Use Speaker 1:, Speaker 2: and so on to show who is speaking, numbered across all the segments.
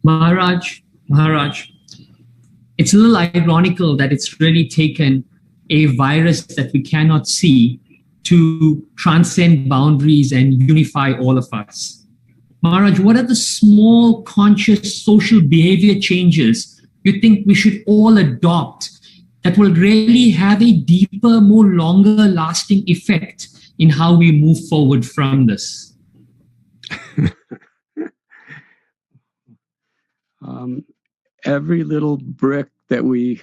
Speaker 1: Maharaj, it's a little ironical that it's really taken a virus that we cannot see to transcend boundaries and unify all of us. Maharaj, what are the small conscious social behavior changes you think we should all adopt that will really have a deeper, more longer lasting effect in how we move forward from this?
Speaker 2: Every little brick that we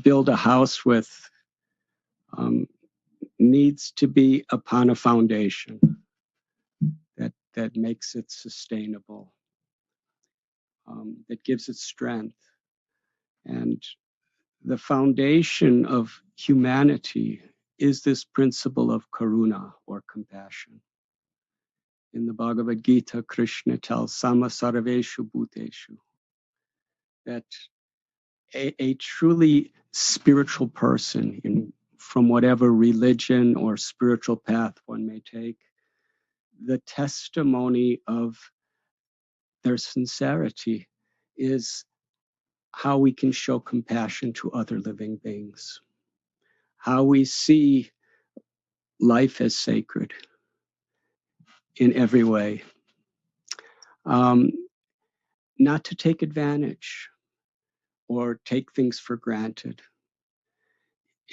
Speaker 2: build a house with needs to be upon a foundation that makes it sustainable, that gives it strength. And the foundation of humanity is this principle of karuna, or compassion. In the Bhagavad Gita, Krishna tells Sama Sarveshu Bhuteshu that a truly spiritual person, from whatever religion or spiritual path one may take, the testimony of their sincerity is how we can show compassion to other living beings, how we see life as sacred in every way, not to take advantage or take things for granted.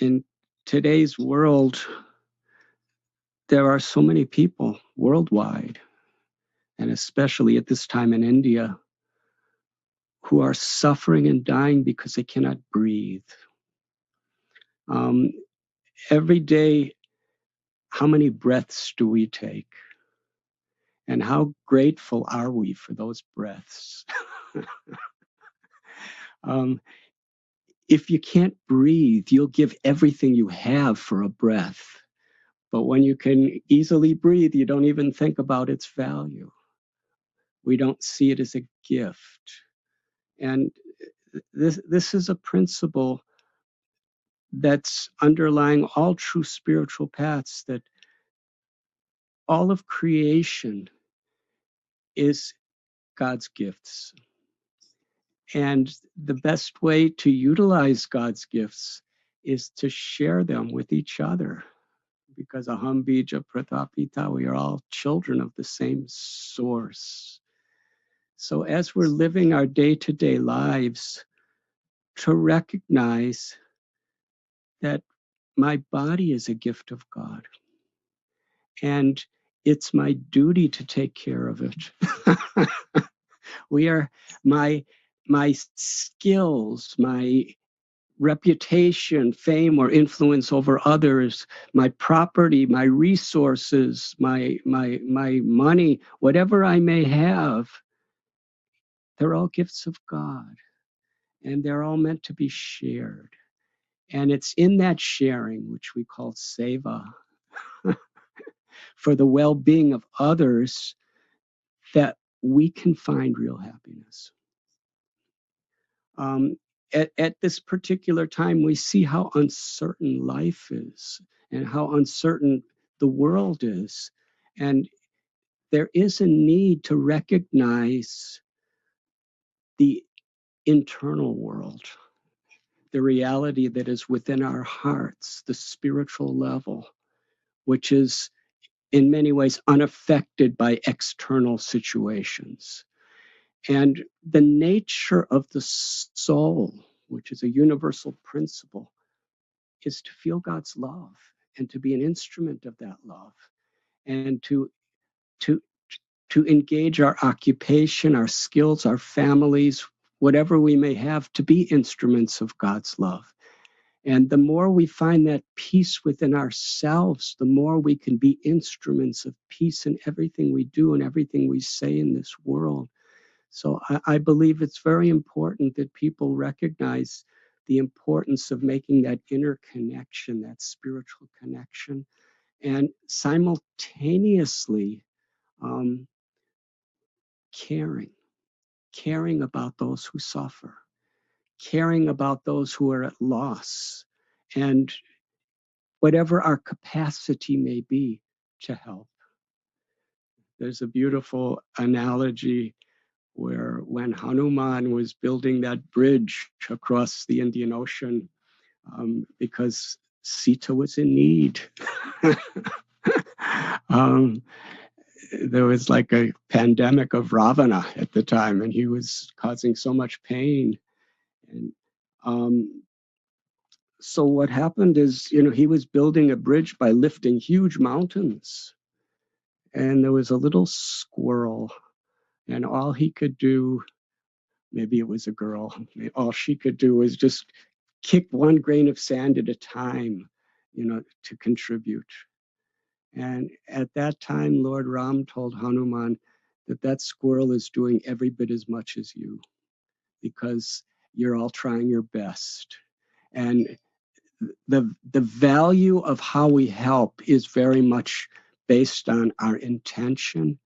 Speaker 2: In today's world, there are so many people worldwide, and especially at this time in India, who are suffering and dying because they cannot breathe. Every day, how many breaths do we take? And how grateful are we for those breaths? If you can't breathe, you'll give everything you have for a breath. But when you can easily breathe, you don't even think about its value. We don't see it as a gift. And this is a principle that's underlying all true spiritual paths, that all of creation is God's gifts. And the best way to utilize God's gifts is to share them with each other. Because aham bija pratapita, we are all children of the same source. So as we're living our day-to-day lives, to recognize that my body is a gift of God, and it's my duty to take care of it. We are my skills, my reputation, fame, or influence over others, my property, my resources, my money, whatever I may have, they're all gifts of God, and they're all meant to be shared. And it's in that sharing, which we call seva, for the well-being of others, that we can find real happiness. At this particular time, we see how uncertain life is and how uncertain the world is. And there is a need to recognize the internal world, the reality that is within our hearts, the spiritual level, which is in many ways unaffected by external situations. And the nature of the soul, which is a universal principle, is to feel God's love and to be an instrument of that love, and to engage our occupation, our skills, our families, whatever we may have, to be instruments of God's love. And the more we find that peace within ourselves, the more we can be instruments of peace in everything we do and everything we say in this world. So I believe it's very important that people recognize the importance of making that inner connection, that spiritual connection, and simultaneously caring about those who suffer, caring about those who are at loss, and whatever our capacity may be, to help. There's a beautiful analogy where when Hanuman was building that bridge across the Indian Ocean, because Sita was in need. There was like a pandemic of Ravana at the time, and he was causing so much pain. And so what happened is, he was building a bridge by lifting huge mountains. And there was a little squirrel, and all he could do, maybe it was a girl, all she could do was just kick one grain of sand at a time, to contribute. And at that time, Lord Ram told Hanuman that squirrel is doing every bit as much as you, because you're all trying your best. And the value of how we help is very much based on our intention,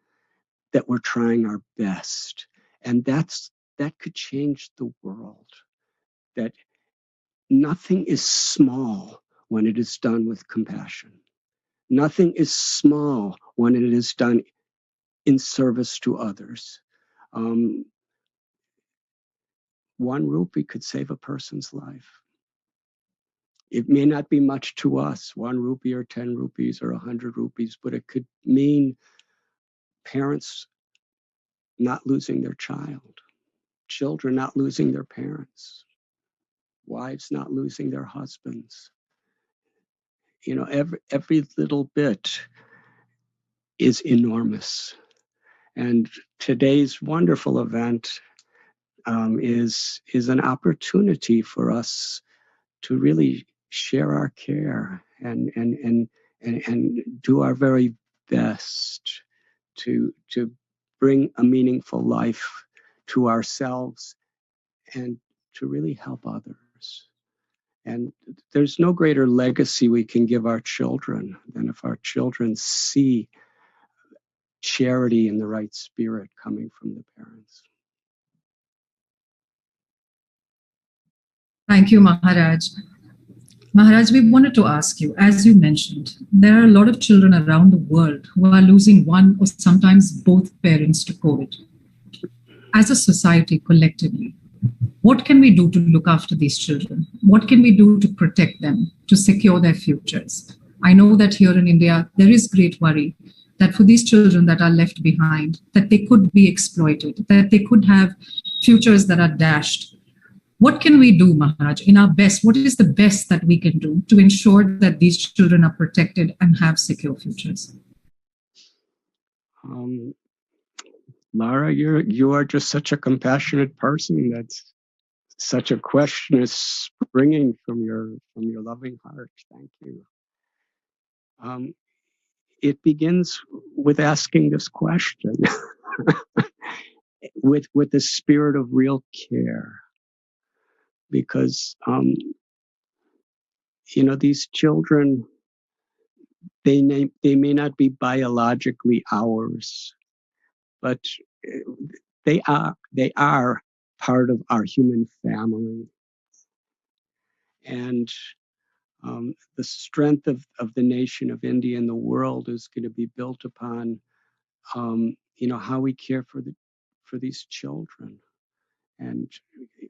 Speaker 2: that we're trying our best. And that could change the world. That nothing is small when it is done with compassion. Nothing is small when it is done in service to others. 1 rupee could save a person's life. It may not be much to us, 1 rupee or 10 rupees or 100 rupees, but it could mean parents not losing their child, children not losing their parents, wives not losing their husbands. Every little bit is enormous. And today's wonderful event is an opportunity for us to really share our care and do our very best to bring a meaningful life to ourselves and to really help others. And there's no greater legacy we can give our children than if our children see charity in the right spirit coming from the parents.
Speaker 3: Thank you, Maharaj. Maharaj, we wanted to ask you, as you mentioned, there are a lot of children around the world who are losing one or sometimes both parents to COVID. As a society, collectively, what can we do to look after these children? What can we do to protect them, to secure their futures? I know that here in India, there is great worry that for these children that are left behind, that they could be exploited, that they could have futures that are dashed. What can we do, Maharaj, in our best? What is the best that we can do to ensure that these children are protected and have secure futures?
Speaker 2: Lara, you are just such a compassionate person. That's such a question is springing from your loving heart. Thank you. It begins with asking this question with the spirit of real care, because these children, they may not be biologically ours, but they are part of our human family. And the strength of the nation of India and the world is going to be built upon how we care for these children. And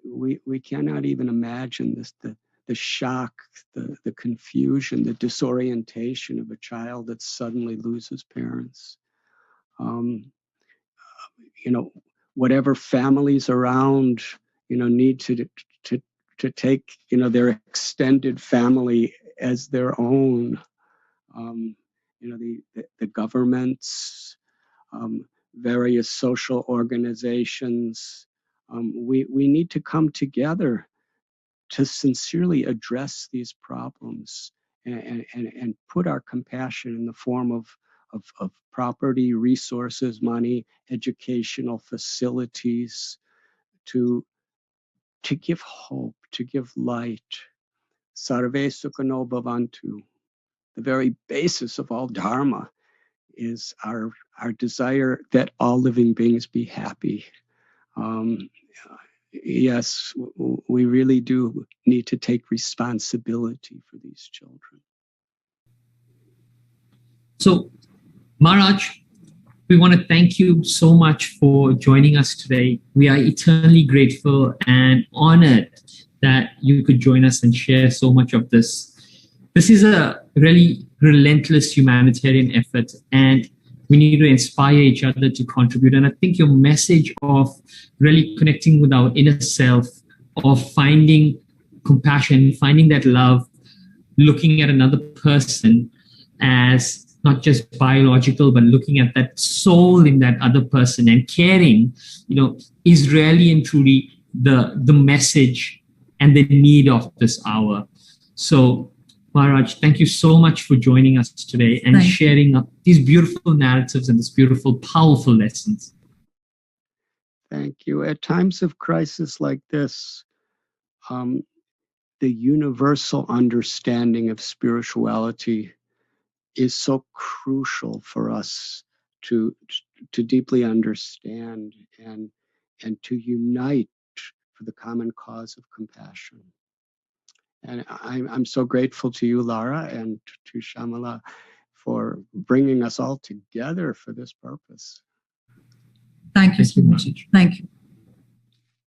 Speaker 2: we cannot even imagine the shock, the confusion, the disorientation of a child that suddenly loses parents. Whatever families around, need to take, their extended family as their own. The governments, various social organizations, we need to come together to sincerely address these problems and put our compassion in the form of property, resources, money, educational facilities to give hope, to give light. Sarve Sukhano Bhavantu. The very basis of all dharma is our desire that all living beings be happy. Yes, we really do need to take responsibility for these children.
Speaker 1: So, Maharaj, we want to thank you so much for joining us today. We are eternally grateful and honored that you could join us and share so much of this. This is a really relentless humanitarian effort, and we need to inspire each other to contribute. And I think your message of really connecting with our inner self, of finding compassion, finding that love, looking at another person as not just biological, but looking at that soul in that other person and caring, is really and truly the message and the need of this hour. So, Maharaj, thank you so much for joining us today and sharing these beautiful narratives and these beautiful, powerful lessons.
Speaker 2: Thank you. At times of crisis like this, the universal understanding of spirituality is so crucial for us to deeply understand and to unite for the common cause of compassion. And I'm so grateful to you, Lara, and to Shamala for bringing us all together for this purpose.
Speaker 3: Thank you so much. Thank you.